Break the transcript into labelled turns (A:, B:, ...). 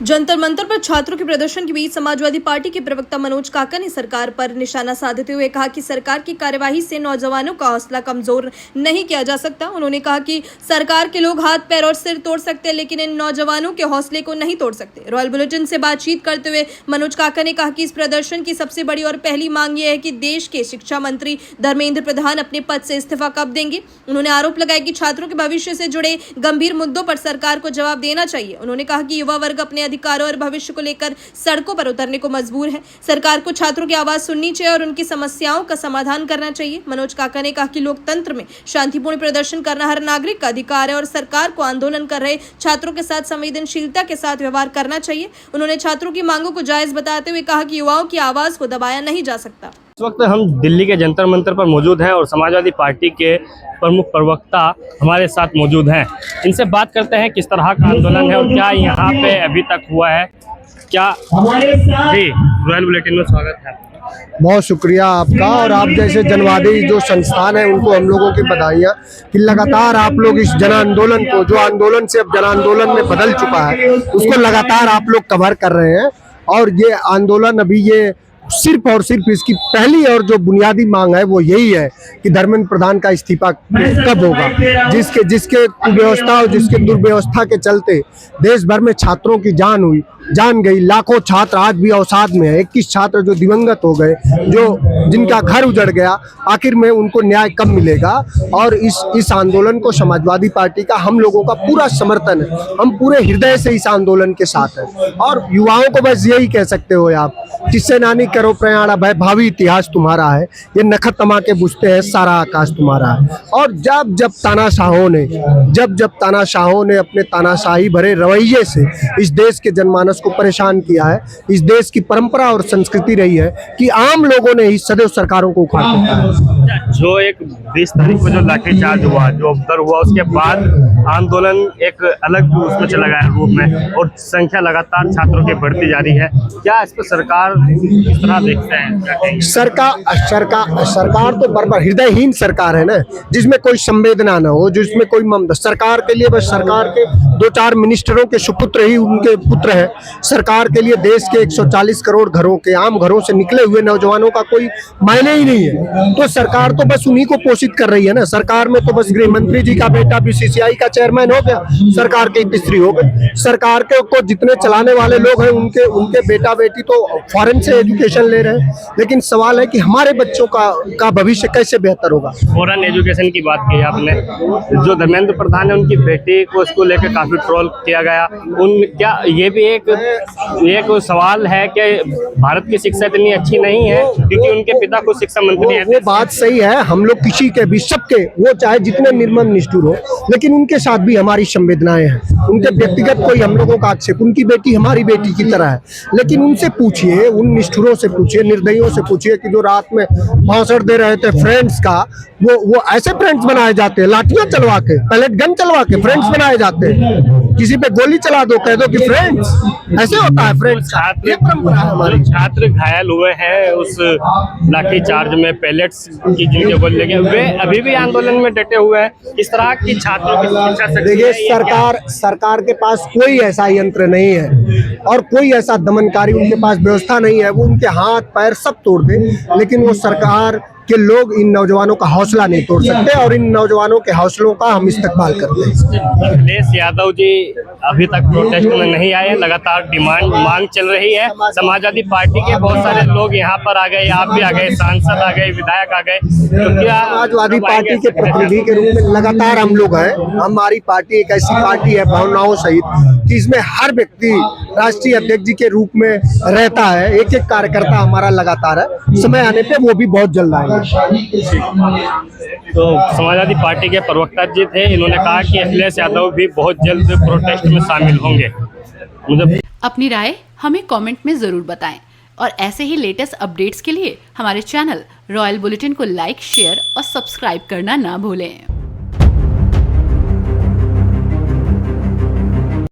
A: जंतर मंतर पर छात्रों के प्रदर्शन के बीच समाजवादी पार्टी के प्रवक्ता मनोज काका ने सरकार पर निशाना साधते हुए कहा कि सरकार की कार्यवाही से नौजवानों का हौसला कमजोर नहीं किया जा सकता। उन्होंने कहा कि सरकार के लोग हाथ पैर और सिर तोड़ सकते हैं, लेकिन इन नौजवानों के हौसले को नहीं तोड़ सकते। रॉयल बुलेटिन से बातचीत करते हुए मनोज काका ने कहा कि इस प्रदर्शन की सबसे बड़ी और पहली मांग यह है कि देश के शिक्षा मंत्री धर्मेंद्र प्रधान अपने पद से इस्तीफा कब देंगे। उन्होंने आरोप लगाया कि छात्रों के भविष्य से जुड़े गंभीर मुद्दों पर सरकार को जवाब देना चाहिए। उन्होंने कहा कि युवा वर्ग अपने अधिकारों और भविष्य को लेकर सड़कों पर उतरने को मजबूर है। सरकार को छात्रों की आवाज सुननी चाहिए और उनकी समस्याओं का समाधान करना चाहिए। मनोज काका ने कहा कि लोकतंत्र में शांतिपूर्ण प्रदर्शन करना हर नागरिक का अधिकार है और सरकार को आंदोलन कर रहे छात्रों के साथ संवेदनशीलता के साथ व्यवहार करना चाहिए। उन्होंने छात्रों की मांगों को जायज बताते हुए कहा कि युवाओं की आवाज को दबाया नहीं जा सकता।
B: इस वक्त हम दिल्ली के जंतर मंतर पर मौजूद हैं और समाजवादी पार्टी के प्रमुख प्रवक्ता हमारे साथ मौजूद हैं। इनसे बात करते हैं किस तरह का आंदोलन है और क्या यहाँ पे अभी तक हुआ है। क्या जी, रॉयल बुलेटिन में स्वागत है।
C: बहुत शुक्रिया आपका और आप जैसे जनवादी जो संस्थान है उनको हम लोगों की बधाइयाँ कि लगातार आप लोग इस जन आंदोलन को, जो आंदोलन से अब जन आंदोलन में बदल चुका है, उसको लगातार आप लोग कवर कर रहे हैं। और ये आंदोलन अभी ये सिर्फ और सिर्फ इसकी पहली और जो बुनियादी मांग है वो यही है कि धर्मेंद्र प्रधान का इस्तीफा कब होगा। जिसके कुव्यवस्था और जिसके दुर्व्यवस्था के चलते देश भर में छात्रों की जान गई। लाखों छात्र आज भी अवसाद में है। 21 छात्र जो दिवंगत हो गए, जिनका घर उजड़ गया, आखिर में उनको न्याय कब मिलेगा। और इस आंदोलन को समाजवादी पार्टी का हम लोगों का पूरा समर्थन है। हम पूरे हृदय से इस आंदोलन के साथ हैं और युवाओं को बस यही कह सकते हो आप, जिससे नानी करो प्रयाण भय भावी इतिहास तुम्हारा है, ये नखत तमाके बुझते हैं सारा आकाश तुम्हारा है। और जब तानाशाहों ने अपने तानाशाही भरे रवैये से इस देश के जनमानस को परेशान किया है, इस देश की परंपरा और संस्कृति रही है कि आम लोगों ने ही सदैव सरकारों को उखाड़ फेंका है।
B: जो एक 20 तारीख को जो लाठीचार्ज हुआ, जो अवसर हुआ, उसके बाद आंदोलन एक अलग उसमें चला गया रूप में और संख्या लगातार छात्रों की बढ़ती जा रही है। क्या इस पर सरकार किस तरह देखते हैं?
C: सरकार तो बराबर हृदयहीन सरकार है ना, जिसमें कोई संवेदना न हो, जिसमें कोई ममता। सरकार के लिए बस सरकार के 2-4 मिनिस्टरों के सुपुत्र ही उनके पुत्र हैं। सरकार के लिए देश के 140 करोड़ घरों के, आम घरों से निकले हुए नौजवानों का कोई मायने ही नहीं है। तो सरकार तो बस उन्हीं को पोषित कर रही है ना। सरकार में तो बस गृह मंत्री जी का बेटा बीसीसीआई का चेयरमैन हो गया, सरकार के स्त्री हो गए। सरकार को जितने चलाने वाले लोग हैं उनके बेटा बेटी तो फॉरेन से एजुकेशन ले रहे हैं। लेकिन सवाल है कि हमारे बच्चों का भविष्य कैसे बेहतर होगा।
B: फॉरेन एजुकेशन की बात की आपने, जो धर्मेंद्र प्रधान है उनकी बेटी को उसको लेकर काफी ट्रोल किया गया। क्या ये भी एक सवाल है कि भारत की शिक्षा इतनी अच्छी नहीं है क्योंकि उनके पिता को शिक्षा मंत्री है?
C: वो बात सही है। हम लोग किसी के भी, सबके, वो चाहे जितने निर्मम निष्ठुर हो, लेकिन उनके साथ भी हमारी संवेदनाएं हैं। उनके व्यक्तिगत कोई हम लोगों का आक्षेप, उनकी बेटी हमारी बेटी की तरह है। लेकिन उनसे पूछिए, उन निष्ठुरों से पूछिए, निर्दयियों से पूछिए कि जो रात में भाषण दे रहे थे फ्रेंड्स का, वो ऐसे फ्रेंड्स बनाए जाते हैं, लाठियां चलवा के, पैलेट गन चलवा के फ्रेंड्स बनाए जाते हैं। किसी पे गोली चला दो, कह दो कि फ्रेंड्स, ऐसे होता है फ्रेंड्स।
B: छात्र घायल हुए हैं उस लाठीचार्ज में, पैलेट्स की जिनके गोली लगे, वे अभी भी आंदोलन में डटे हुए हैं। इस तरह की छात्रों की शिक्षा शक्ति,
C: देखिए सरकार के पास कोई ऐसा यंत्र नहीं है और कोई ऐसा दमनकारी उनके पास व्यवस्था नहीं है। वो उनके हाथ पैर सब तोड़ दे, लेकिन वो सरकार के लोग इन नौजवानों का हौसला नहीं तोड़ सकते और इन नौजवानों के हौसलों का हम इस्तेमाल करते हैं।
B: अखिलेश यादव जी अभी तक प्रोटेस्ट में नहीं आए, लगातार मांग चल रही है। समाजवादी पार्टी के बहुत सारे लोग यहाँ पर आ गए, आप भी आ गए, सांसद आ गए, विधायक आ गए। तो क्या
C: समाजवादी पार्टी के प्रतिनिधि के रूप में लगातार हम लोग हैं। हमारी पार्टी एक ऐसी पार्टी है भावनाओं सहित कि इसमें हर व्यक्ति राष्ट्रीय अध्यक्ष जी के रूप में रहता है। एक कार्यकर्ता हमारा लगातार है। समय आने पे वो भी बहुत जल्द आएंगे।
B: तो समाजवादी पार्टी के प्रवक्ता जी थे, इन्होंने कहा कि अखिलेश यादव भी बहुत जल्द प्रोटेस्ट में शामिल होंगे।
D: अपनी राय हमें कमेंट में जरूर बताएं और ऐसे ही लेटेस्ट अपडेट्स के लिए हमारे चैनल रॉयल बुलेटिन को लाइक, शेयर और सब्सक्राइब करना ना भूलें।